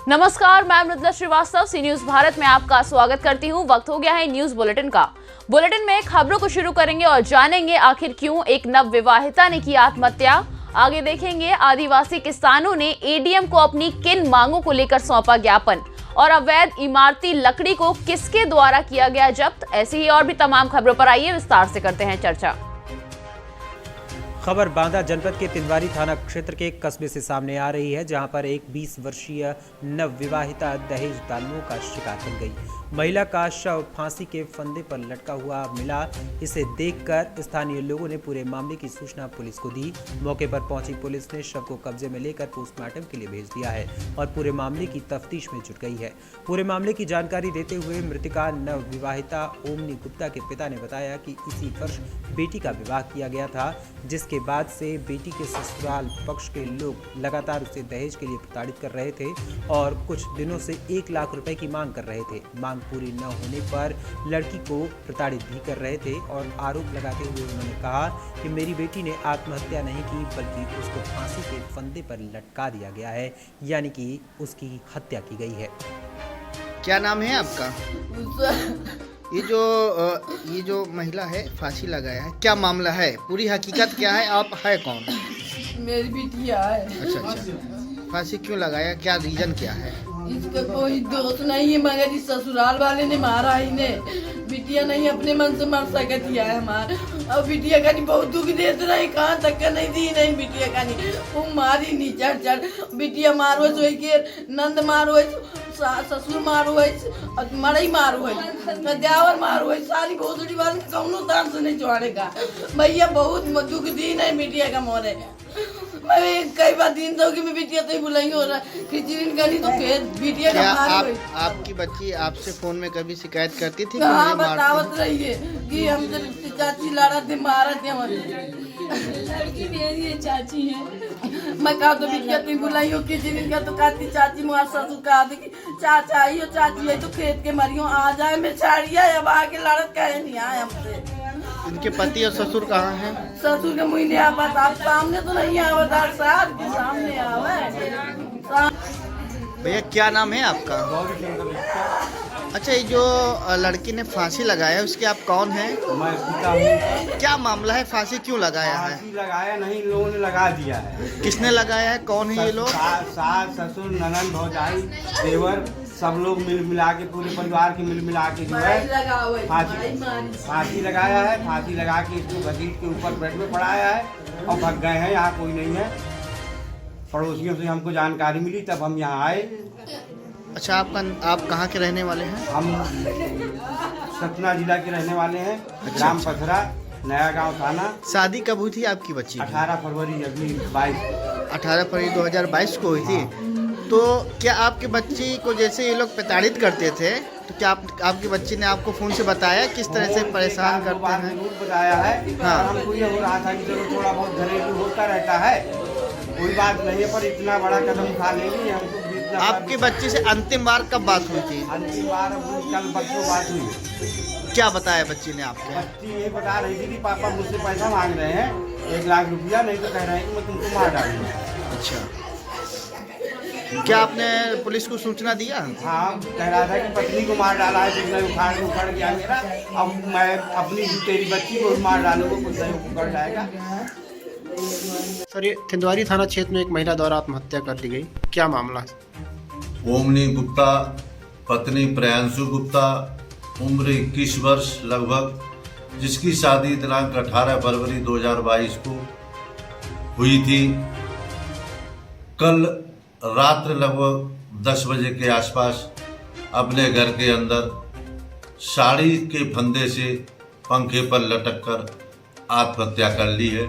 नमस्कार, मैं मृदुला श्रीवास्तव सी न्यूज भारत में आपका स्वागत करती हूं। वक्त हो गया है न्यूज बुलेटिन का। बुलेटिन में खबरों को शुरू करेंगे और जानेंगे आखिर क्यों एक नवविवाहिता ने की आत्महत्या। आगे देखेंगे आदिवासी किसानों ने एडीएम को अपनी किन मांगों को लेकर सौंपा ज्ञापन और अवैध इमारती लकड़ी को किसके द्वारा किया गया जब्त। ऐसी ही और भी तमाम खबरों पर आइए विस्तार से करते हैं चर्चा। खबर बांदा जनपद के तिंदवारी थाना क्षेत्र के कस्बे से सामने आ रही है, जहां पर एक 20 वर्षीय नवविवाहिता दहेज दालमों का शिकार बन गई। महिला का शव फांसी के फंदे पर लटका हुआ मिला। इसे देखकर स्थानीय लोगों ने पूरे मामले की सूचना पुलिस को दी। मौके पर पहुंची पुलिस ने शव को कब्जे में लेकर पोस्टमार्टम के लिए भेज दिया है और पूरे मामले की तफ्तीश में जुट गई है। पूरे मामले की जानकारी देते हुए मृतका नवविवाहिता ओमनी गुप्ता के पिता ने बताया कि इसी वर्ष बेटी का विवाह किया गया था, जिसके बाद से बेटी के ससुराल पक्ष के लोग लगातार उसे दहेज के लिए प्रताड़ित कर रहे थे और कुछ दिनों से 1 लाख रुपए की मांग कर रहे थे। मांग पूरी न होने पर लड़की को प्रताड़ित भी कर रहे थे और आरोप लगाते हुए उन्होंने कहा कि मेरी बेटी ने आत्महत्या नहीं की, बल्कि उसको फांसी के फंदे पर लटका दिया गया है, यानी कि उसकी हत्या की गई है। क्या नाम है आपका? ये जो महिला है फांसी लगाया है, क्या मामला है? पूरी हकीकत क्या है? आप है कौन? मेरी बिटिया है। अच्छा, फांसी क्यों लगाया? क्या रीजन क्या है? इसका कोई दोष नहीं है, मगर इस ससुराल वाले ने मारा ही ने। बिटिया नहीं अपने मन से मर सकती है हमार। और बिटिया का नहीं बहुत दुख देते रही, कहाँ तक का नहीं दी नहीं बिटिया का नहीं। वो मारी नहीं चढ़ बिटिया मारो सोई के नंद मारो ससुर मारो और मड़ई मारो देवर मारो सारी भोसड़ी वाले कौनो तार से नहीं छोड़ेगा। भैया बहुत दुख दी नहीं बिटिया का मोरे। मैं कई बार दिन तो कि मैं बिटिया तो ही बुलाई हो रहा खिचड़ी का नहीं तो खेत बिटिया का मार। आपकी बच्ची आपसे फोन में कभी शिकायत करती थी? हाँ, बतावत रही है कि हम चाची लड़ा थे मारा थे हमारे लड़की मेरी चाची है। मैं कहा तो बिटिया तुम बुलाई हो खिचड़ी का तो कहती चाची मुआ ससुर कहा थे कि चाचा आई हो चाची है तो खेत के मरियो आ जाए मैं छाड़िया अब आके लड़त कहे नहीं आए हमसे। इनके पति और ससुर कहाँ हैं? ससुर के मुँह नहीं आवत, आप सामने तो नहीं आवत, साहब के सामने आवे। भैया क्या नाम है आपका? अच्छा, ये जो लड़की ने फांसी लगाया उसके आप कौन हैं? मैं पिता हूँ। क्या मामला है? फांसी क्यों लगाया है? फांसी लगाया नहीं, लोगों ने लगा दिया है। किसने लगाया है? कौन है ये लोग? सास ससुर ननद भौजाई देवर सब लोग मिल मिला के पूरे परिवार के मिल मिला के जो है फांसी लगाया है। फांसी लगा के इसको घसीट के ऊपर बेड में पड़ाया है और भाग गए हैं। यहाँ कोई नहीं है। पड़ोसियों से हमको जानकारी मिली तब हम यहाँ आए। अच्छा, आप कहाँ के रहने वाले हैं? हम सतना जिला के रहने वाले हैं। ग्राम पथरा, नया गांव थाना। शादी कब हुई थी आपकी बच्ची? 18 फरवरी अगली 18 फरवरी 2022 को हुई थी। तो क्या आपके बच्ची को जैसे ये लोग प्रताड़ित करते थे तो क्या आपकी बच्ची ने आपको फोन से बताया किस तरह से परेशान करते हैं? बताया है। हाँ, हमको ये हो रहा था कि चलो थोड़ा बहुत घरेलू होता रहता है, कोई बात नहीं है, पर इतना बड़ा कदम उठा लेंगे हमको। आपके बच्चे से अंतिम बार कब बात हुई थी? अंतिम बार कल परसों बात हुई। क्या बताया बच्ची ने आपको? बच्ची ये बता रही थी कि पापा मुझसे पैसा मांग रहे हैं 1 लाख रुपया, नहीं तो कह रहे हैं कि मैं तुमको मार डालूंगा। अच्छा, क्या आपने पुलिस को सूचना दिया? हाँ, कह रहा था कि पत्नी को मार डाला है, कुछ नहीं उखाड़ गया मेरा, अब मैं अपनी तेरी बच्ची को मार डालूंगा, कुछ नहीं उखड़ जाएगा। सर, ये तिंदवारी थाना क्षेत्र में एक महिला द्वारा आत्महत्या कर दी गई, क्या मामला है? ओमनी गुप्ता पत्नी प्रियांशु गुप्ता, उम्र 21 वर्ष लगभग, जिसकी शादी दिनांक 18 फरवरी 2022 को हुई थी। कल रात्र लगभग 10 बजे के आसपास अपने घर के अंदर साड़ी के फंदे से पंखे पर लटक कर आत्महत्या कर ली है।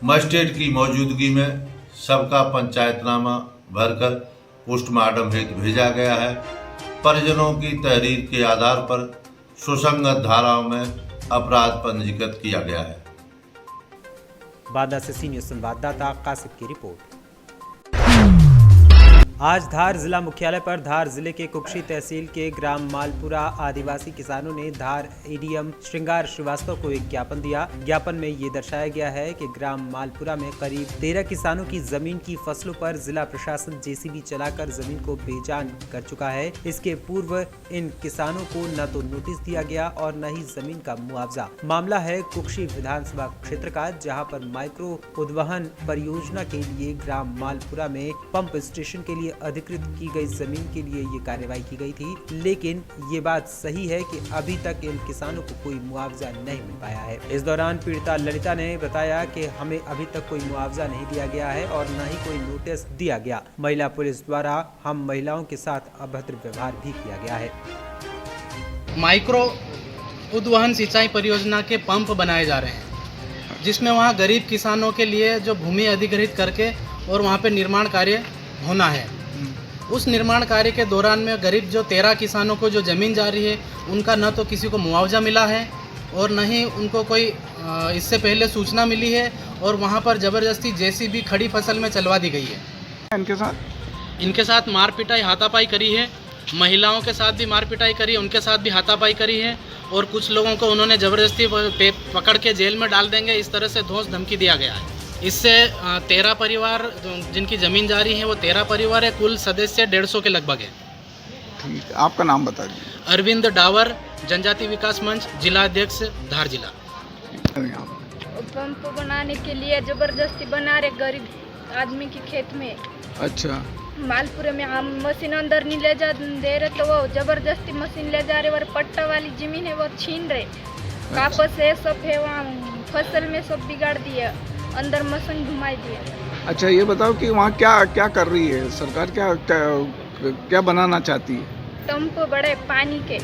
मजिस्ट्रेट की मौजूदगी में सबका पंचायतनामा भरकर पोस्टमार्टम हेतु भेजा गया है। परिजनों की तहरीर के आधार पर सुसंगत धाराओं में अपराध पंजीकृत किया गया है। बांदा से सीनियर संवाददाता कासिफ की रिपोर्ट। आज धार जिला मुख्यालय पर धार जिले के कुक्षी तहसील के ग्राम मालपुरा आदिवासी किसानों ने धार एडीएम श्रृंगार श्रीवास्तव को एक ज्ञापन दिया। ज्ञापन में ये दर्शाया गया है कि ग्राम मालपुरा में करीब 13 किसानों की जमीन की फसलों पर जिला प्रशासन जेसीबी चलाकर जमीन को बेजान कर चुका है। इसके पूर्व इन किसानों को न तो नोटिस दिया गया और न ही जमीन का मुआवजा। मामला है कुक्षी विधानसभा क्षेत्र का, जहाँ पर माइक्रो उद्वहन परियोजना के लिए ग्राम मालपुरा में पंप स्टेशन के लिए अधिकृत की गई जमीन के लिए ये कार्रवाई की गई थी। लेकिन ये बात सही है कि अभी तक इन किसानों को कोई मुआवजा नहीं मिल पाया है। इस दौरान पीड़िता ललिता ने बताया कि हमें अभी तक कोई मुआवजा नहीं दिया गया है और न ही कोई नोटिस दिया गया। महिला पुलिस द्वारा हम महिलाओं के साथ अभद्र व्यवहार भी किया गया है। माइक्रो उद्वहन सिंचाई परियोजना के पंप बनाए जा रहे हैं, जिसमें वहाँ गरीब किसानों के लिए जो भूमि अधिग्रहित करके और वहाँ पे निर्माण कार्य होना है। उस निर्माण कार्य के दौरान में गरीब जो 13 किसानों को जो ज़मीन जा रही है, उनका न तो किसी को मुआवजा मिला है और न ही उनको कोई इससे पहले सूचना मिली है और वहाँ पर ज़बरदस्ती जेसीबी खड़ी फसल में चलवा दी गई है। इनके साथ मार पिटाई हाथापाई करी है, महिलाओं के साथ भी मार पिटाई करी है, उनके साथ भी हाथापाई करी है और कुछ लोगों को उन्होंने ज़बरदस्ती पकड़ के जेल में डाल देंगे, इस तरह से धौंस धमकी दिया गया है। इससे 13 परिवार जिनकी ज़मीन जा रही है वो 13 परिवार है, कुल सदस्य 150 के लगभग है। ठीक, आपका नाम बता दीजिए। अरविंद डावर, जनजाति विकास मंच, जिला अध्यक्ष, धार जिला। पंप बनाने के लिए जबरदस्ती बना रहे गरीब आदमी के खेत में। अच्छा, मालपुरे में हम मशीन अंदर नहीं ले जा दे रहे तो वो जबरदस्ती मशीन ले जा रहे और पट्टा वाली जमीन है वो छीन रहे। कापस है सब है, वहाँ फसल में सब बिगाड़ दिया, अंदर मशीन घुमाई दिए। अच्छा, ये बताओ कि वहाँ क्या क्या कर रही है सरकार, क्या बनाना चाहती है? टम्प बड़े पानी के,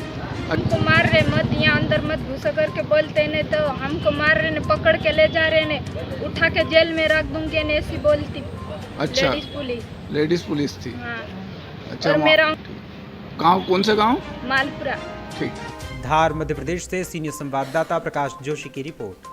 हमको मार रहे, मत यहाँ अंदर मत घुसा करके बोलते ने तो हमको मार रहे ने, पकड़ के ले जा रहे ने, उठा के जेल में रख दूंगे ने, ऐसी बोलती। अच्छा, लेडीज पुलिस थी। हाँ। अच्छा, और मेरा गाँव कौन सा गाँव? मालपुरा। ठीक। धार मध्य प्रदेश से सीनियर संवाददाता प्रकाश जोशी की रिपोर्ट।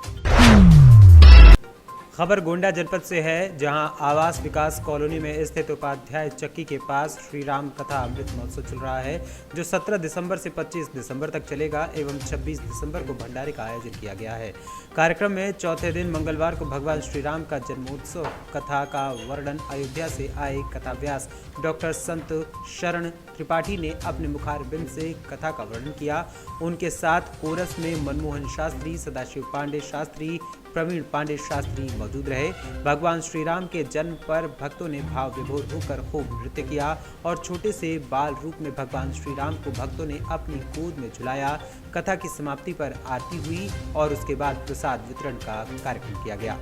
खबर गोंडा जनपद से है, जहां आवास विकास कॉलोनी में स्थित उपाध्याय चक्की के पास श्री राम कथा अमृत महोत्सव चल रहा है, जो 17 दिसंबर से 25 दिसंबर तक चलेगा एवं 26 दिसंबर को भंडारे का आयोजन किया गया है। कार्यक्रम में चौथे दिन मंगलवार को भगवान श्री राम का जन्मोत्सव कथा का वर्णन अयोध्या से आए कथा व्यास डॉक्टर संत शरण त्रिपाठी ने अपने मुखारबिंद से कथा का वर्णन किया। उनके साथ कोरस में मनमोहन शास्त्री, सदाशिव पांडे शास्त्री, प्रवीण पांडे शास्त्री मौजूद रहे। भगवान श्री राम के जन्म पर भक्तों ने भाव विभोर होकर खूब नृत्य किया और छोटे से बाल रूप में भगवान श्री राम को भक्तों ने अपनी गोद में झुलाया। कथा की समाप्ति पर आरती हुई और उसके बाद प्रसाद वितरण का कार्यक्रम किया गया।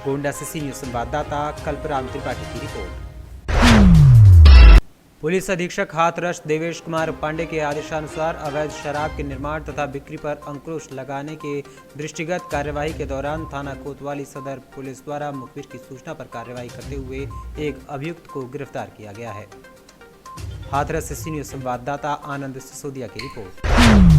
गोंडा से सीनियर संवाददाता कल्पराम त्रिपाठी की रिपोर्ट। पुलिस अधीक्षक हाथरस देवेश कुमार पांडे के आदेशानुसार अवैध शराब के निर्माण तथा बिक्री पर अंकुश लगाने के दृष्टिगत कार्यवाही के दौरान थाना कोतवाली सदर पुलिस द्वारा मुखबिर की सूचना पर कार्रवाई करते हुए एक अभियुक्त को गिरफ्तार किया गया है। हाथरस से सीनियर संवाददाता आनंद सिसोदिया की रिपोर्ट।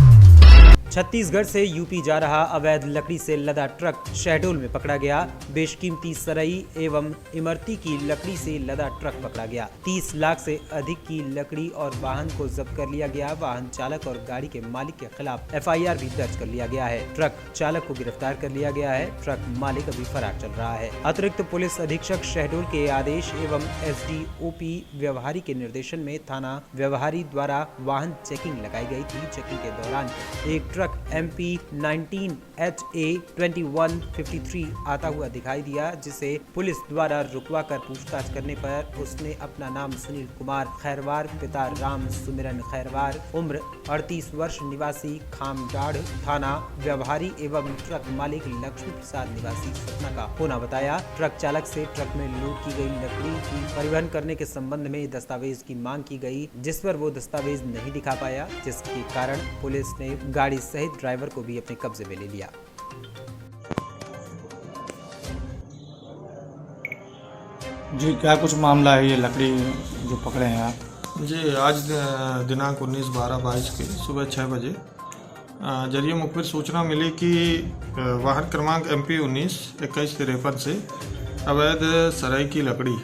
छत्तीसगढ़ से यूपी जा रहा अवैध लकड़ी से लदा ट्रक शहडोल में पकड़ा गया। बेशकीमती सरई एवं इमरती की लकड़ी से लदा ट्रक पकड़ा गया। 30 लाख से अधिक की लकड़ी और वाहन को जब्त कर लिया गया। वाहन चालक और गाड़ी के मालिक के खिलाफ FIR भी दर्ज कर लिया गया है। ट्रक चालक को गिरफ्तार कर लिया गया है। ट्रक मालिक अभी फरार चल रहा है। अतिरिक्त पुलिस अधीक्षक शहडोल के आदेश एवं SDOP व्यवहारी के निर्देशन में थाना व्यवहारी द्वारा वाहन चेकिंग लगाई गई थी। चेकिंग के दौरान एक ट्रक MP 19 HA 2153 आता हुआ दिखाई दिया, जिसे पुलिस द्वारा रुकवा कर पूछताछ करने पर उसने अपना नाम सुनील कुमार खैरवार, पिता राम सुमिरन खैरवार, उम्र 38 वर्ष, निवासी खामडाढ़, थाना व्यवहारी एवं ट्रक मालिक लक्ष्मी प्रसाद निवासी सतना का होना बताया। ट्रक चालक से ट्रक में लोड की गई लकड़ी की परिवहन करने के संबंध में दस्तावेज की मांग की गई, जिस पर वो दस्तावेज नहीं दिखा पाया, जिसके कारण पुलिस ने गाड़ी सहित ड्राइवर को भी अपने कब्जे में ले लिया। जी, क्या कुछ मामला है ये लकड़ी जो पकड़े हैं आप? जी, आज दिनांक 19/12/22 के सुबह 6 बजे जरिए मुखबिर सूचना मिली कि वाहन क्रमांक MP 19 2153 से अवैध सराई की लकड़ी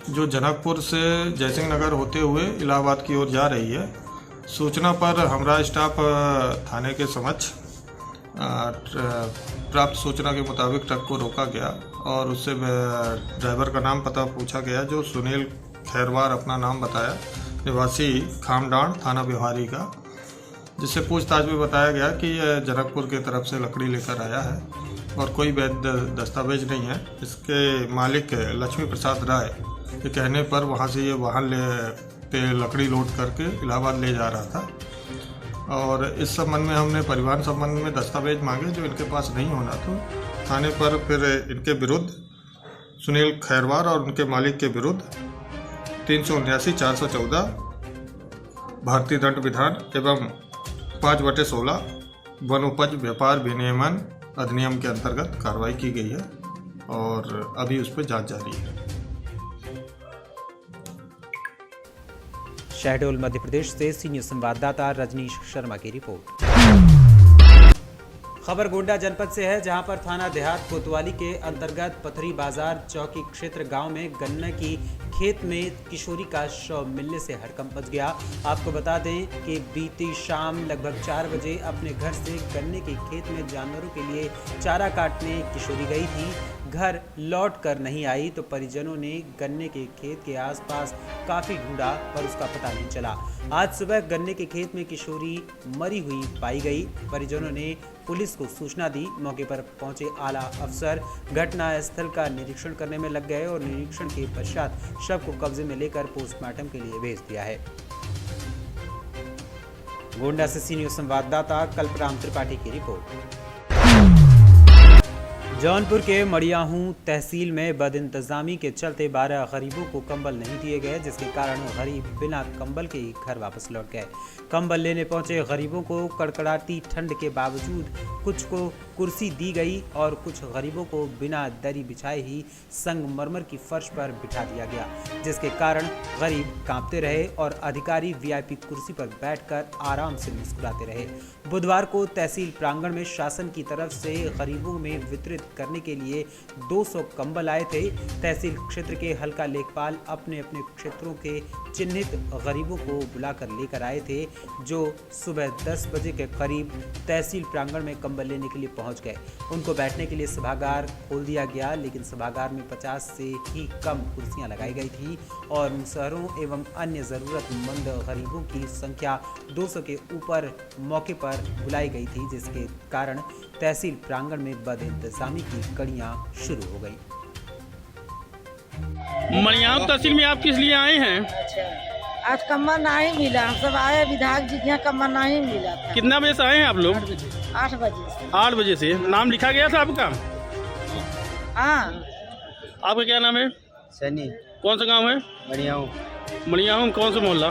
जो जनकपुर से जयसिंह नगर होते हुए इलाहाबाद की ओर जा रही है। सूचना पर हमरा स्टाफ थाने के समक्ष प्राप्त सूचना के मुताबिक ट्रक को रोका गया और उससे ड्राइवर का नाम पता पूछा गया, जो सुनील खैरवार अपना नाम बताया, निवासी खामडांड थाना बिहारी का, जिससे पूछताछ में बताया गया कि यह जनकपुर की तरफ से लकड़ी लेकर आया है और कोई वैध दस्तावेज नहीं है। इसके मालिक लक्ष्मी प्रसाद राय के कहने पर वहां से ये वाहन पे लकड़ी लोड करके इलाहाबाद ले जा रहा था और इस संबंध में हमने परिवहन संबंध में दस्तावेज मांगे जो इनके पास नहीं होना, तो थाने पर फिर इनके विरुद्ध सुनील खैरवार और उनके मालिक के विरुद्ध 379/414 भारतीय दंड विधान एवं 5/16 वन उपज व्यापार विनियमन अधिनियम के अंतर्गत कार्रवाई की गई है और अभी उस पर जांच जारी है। शहडोल मध्य प्रदेश से सीनियर संवाददाता रजनीश शर्मा की रिपोर्ट। खबर गोंडा जनपद से है, जहां पर थाना देहात कोतवाली के अंतर्गत पथरी बाजार चौकी क्षेत्र गांव में गन्ना की खेत में किशोरी का शव मिलने से हड़कंप मच गया। आपको बता दें कि बीती शाम लगभग 4 बजे अपने घर से गन्ने के खेत में जानवरों के लिए चारा काटने किशोरी गई थी। घर लौट कर नहीं आई तो परिजनों ने गन्ने के खेत के आसपास काफी ढूंढा पर उसका पता नहीं चला। आज सुबह गन्ने के खेत में किशोरी मरी हुई पाई गई। परिजनों ने पुलिस को सूचना दी। मौके पर पहुंचे आला अफसर घटना स्थल का निरीक्षण करने में लग गए और निरीक्षण के पश्चात शव को कब्जे में लेकर पोस्टमार्टम के लिए भेज दिया है। गोंडा से सीनियर संवाददाता कल्पराम त्रिपाठी की रिपोर्ट। जौनपुर के मड़ियाहू तहसील में बदइंतजामी के चलते 12 गरीबों को कंबल नहीं दिए गए, जिसके कारण गरीब बिना कंबल के ही घर वापस लौट गए। कंबल लेने पहुंचे गरीबों को कड़कड़ाती ठंड के बावजूद कुछ को कुर्सी दी गई और कुछ गरीबों को बिना दरी बिछाए ही संगमरमर की फर्श पर बिठा दिया गया, जिसके कारण गरीब कांपते रहे और अधिकारी वीआईपी कुर्सी पर बैठकर आराम से मुस्कुराते रहे। बुधवार को तहसील प्रांगण में शासन की तरफ से गरीबों में वितरित करने के लिए 200 कंबल आए थे। तहसील क्षेत्र के हल्का लेखपाल अपने अपने क्षेत्रों के चिन्हित गरीबों को बुलाकर लेकर आए थे, जो सुबह 10 बजे के करीब तहसील प्रांगण में कंबल लेने के लिए पहुंच गए। उनको बैठने के लिए सभागार खोल दिया गया, लेकिन सभागार में 50 से ही कम कुर्सियां लगाई गई थी और मुसहरों एवं अन्य जरूरतमंद गरीबों की संख्या 200 के ऊपर मौके पर बुलाई गई थी, जिसके कारण तहसील प्रांगण में बदइंतजामी की कड़ियां शुरू हो गई। मड़ियाहू तहसील में आप किस लिए आए हैं? आज कम्बल नहीं मिला, सब आए विधायक जी के कम्बल नहीं मिला था। कितना बजे से आए हैं आप लोग? 8 बजे से। 8 बजे से। नाम लिखा गया था आपका? हाँ। आपका क्या नाम है? सनी। कौन सा गांव है? मड़ियाहू। मड़ियाहू कौन सा मोहल्ला?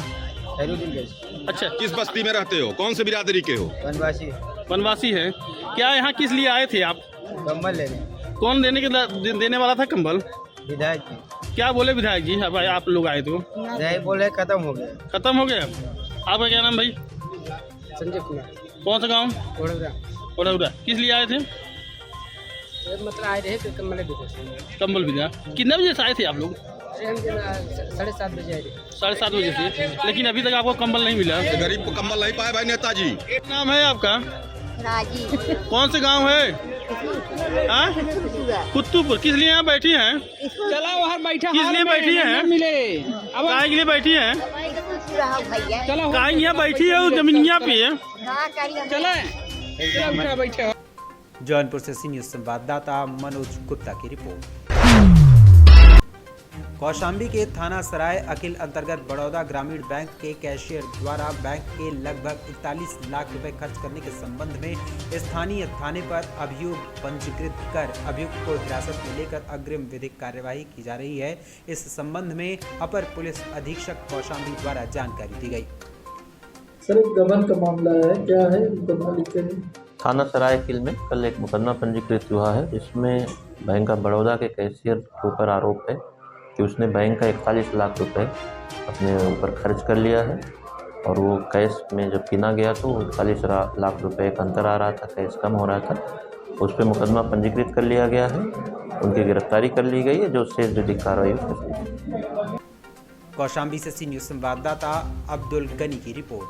अच्छा, किस बस्ती में रहते हो? कौन से बिरादरी के हो? वनवासी। वनवासी है। क्या यहाँ किस लिए आए थे आप? कंबल लेने। कौन देने वाला था कंबल? विधायक जी। क्या बोले विधायक जी? अब आप लोग आए तो विधायक बोले खत्म हो गया। खत्म हो गया। आपका क्या नाम भाई? संजय कुमार। कौन सा गाँव? वडोदरा। किस लिए आए थे? मतलब आए रहे कंबल विदा। कितने बजे से आए थे आप लोग? 7:30 बजे आए थे। 7:30 बजे से। लेकिन अभी तक आपको कंबल नहीं मिला। गरीब को कंबल नहीं पाए भाई नेताजी। नाम है आपका? राजी। कौन से गांव है? कुत्तूपुर। किस लिए यहाँ बैठी हैं? चला वहाँ बैठा। किस लिए बैठी हैं? मिले। अब काय के लिए बैठी हैं? चलो काय यहाँ बैठी है? जमीन यहाँ पे है। चला बैठे। जौनपुर से सीनियर संवाददाता मनोज गुप्ता की रिपोर्ट। कौशाम्बी के थाना सराय अकिल अंतर्गत बड़ौदा ग्रामीण बैंक के कैशियर द्वारा बैंक के लगभग 41 लाख रुपए खर्च करने के संबंध में स्थानीय थाने पर अभियोग पंजीकृत कर अभियुक्त को हिरासत में लेकर अग्रिम विधिक कार्यवाही की जा रही है। इस संबंध में अपर पुलिस अधीक्षक कौशाम्बी द्वारा जानकारी दी गई। सर, एक गबन का मामला है, क्या है मुकदमा लिखे हैं? थाना सराय किल में कल एक मुकदमा पंजीकृत हुआ है। इसमें बैंक ऑफ बड़ौदा के कैशियर के ऊपर आरोप है कि उसने बैंक का 41 लाख रुपए अपने ऊपर खर्च कर लिया है और वो कैश में जब गिना गया तो 41 लाख रुपए का अंतर आ रहा था, कैश कम हो रहा था। उस पर मुकदमा पंजीकृत कर लिया गया है उनकी गिरफ्तारी कर ली गई है, जो शेष विधिक कार्रवाई कर ली गई। कौशाम्बी से सी न्यूज़ संवाददाता अब्दुल गनी की रिपोर्ट।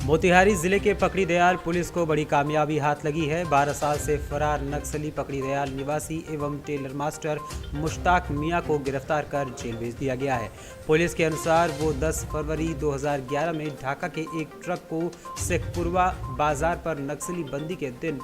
मोतिहारी जिले के पकड़ी दयाल पुलिस को बड़ी कामयाबी हाथ लगी है। 12 साल से फरार नक्सली पकड़ी दयाल निवासी एवं टेलर मास्टर मुश्ताक मियां को गिरफ्तार कर जेल भेज दिया गया है। पुलिस के अनुसार वो 10 फरवरी 2011 में ढाका के एक ट्रक को शेखपुरवा बाजार पर नक्सली बंदी के दिन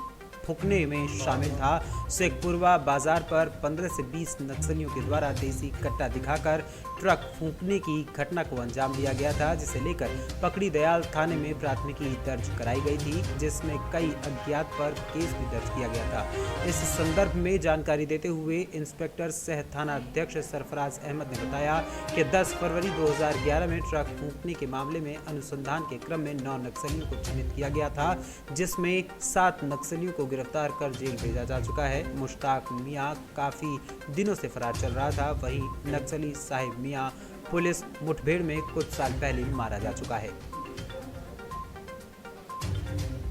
फूंकने में शामिल था। शेखपुरवा बाजार पर 15 से 20 नक्सलियों के द्वारा देसी कट्टा दिखाकर ट्रक फूंकने की घटना को अंजाम दिया गया था, जिसे लेकर पकड़ी दयाल थाने में प्राथमिकी दर्ज कराई गई थी, जिसमें कई अज्ञात पर केस भी दर्ज किया गया था। इस संदर्भ में जानकारी देते हुए इंस्पेक्टर सह थाना अध्यक्ष सरफराज अहमद ने बताया कि 10 फरवरी 2011 में ट्रक फूंकने के मामले में अनुसंधान के क्रम में 9 नक्सलियों को चिन्हित किया गया था, जिसमें 7 नक्सलियों को गिरफ्तार कर जेल भेजा जा चुका है। मुश्ताक मियां काफी दिनों से फरार चल रहा था। वहीं नक्सली साहिब मियां पुलिस मुठभेड़ में कुछ साल पहले मारा जा चुका है।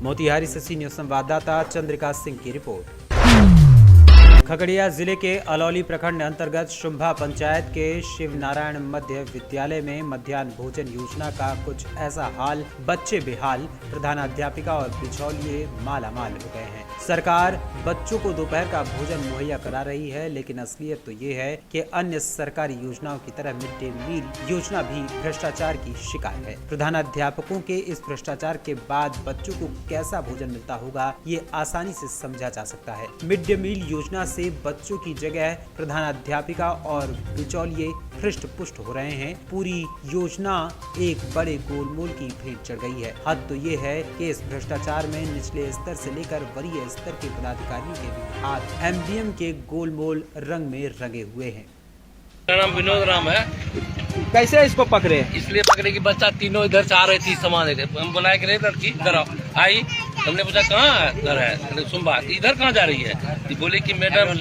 मोतिहारी से सी न्यूज़ संवाददाता चंद्रिका सिंह की रिपोर्ट। खगड़िया जिले के अलौली प्रखंड अंतर्गत शुंभा पंचायत के शिव नारायण मध्य विद्यालय में मध्याह्न भोजन योजना का कुछ ऐसा हाल, बच्चे बेहाल, प्रधानाध्यापिका और बिचौलिए मालामाल हो गए हैं। सरकार बच्चों को दोपहर का भोजन मुहैया करा रही है, लेकिन असलियत तो ये है कि अन्य सरकारी योजनाओं की तरह मिड डे मील योजना भी भ्रष्टाचार की शिकार है। प्रधानाध्यापकों के इस भ्रष्टाचार के बाद बच्चों को कैसा भोजन मिलता होगा, ये आसानी से समझा जा सकता है। मिड डे मील योजना से बच्चों की जगह प्रधानाध्यापिका और बिचौलिए हृष्ट पुष्ट हो रहे हैं। पूरी योजना एक बड़े गोलमोल की भेंट चढ़ गई है। हद तो ये है कि इस भ्रष्टाचार में निचले स्तर से लेकर वरीय स्तर के पदाधिकारियों के भी हाथ एमडीएम के गोलमोल रंग में रंगे हुए हैं। मेरा नाम विनोद राम है। कैसे इसको पकड़े? इसलिए पकड़े कि बच्चा तीनों इधर से आ रही थी, सामान इधर हम बुलाए कि लड़की इधर आई, हमने पूछा कहाँ घर है, सुनबा इधर कहाँ जा रही है? बोले कि मैडम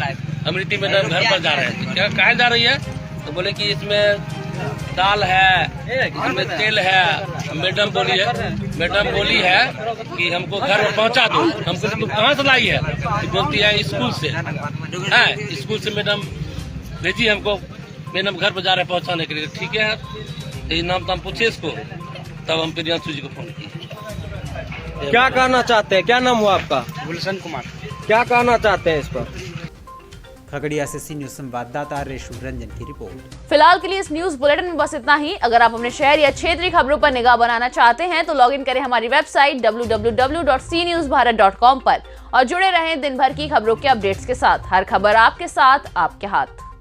अमृति मैडम घर पर जा रहे हैं। क्या कहाँ जा रही है? तो बोले कि इसमें दाल है, इसमें तेल है। मैडम बोली है कि हमको घर पर पहुँचा दो। हमको तुम कहाँ से लाई है? तो बोलती है स्कूल से है, स्कूल से मैडम भेजी हमको, मैडम घर पर जा रहे पहुँचाने के लिए। ठीक है, यही नाम तो हम पूछे इसको, तब हम प्रियांशु जी को फोन किए। क्या कहना चाहते हैं? क्या नाम हुआ आपका? गुलशन कुमार। क्या कहना चाहते हैं इस पर? खगड़िया से सी न्यूज़ संवाददाता रेशु रंजन की रिपोर्ट। फिलहाल के लिए इस न्यूज बुलेटिन में बस इतना ही। अगर आप अपने शहर या क्षेत्रीय खबरों पर निगाह बनाना चाहते हैं तो लॉग इन करें हमारी वेबसाइट www.cnewsbharat.com पर और जुड़े रहें दिन भर की खबरों के अपडेट्स के साथ। हर खबर आपके साथ, आपके हाथ।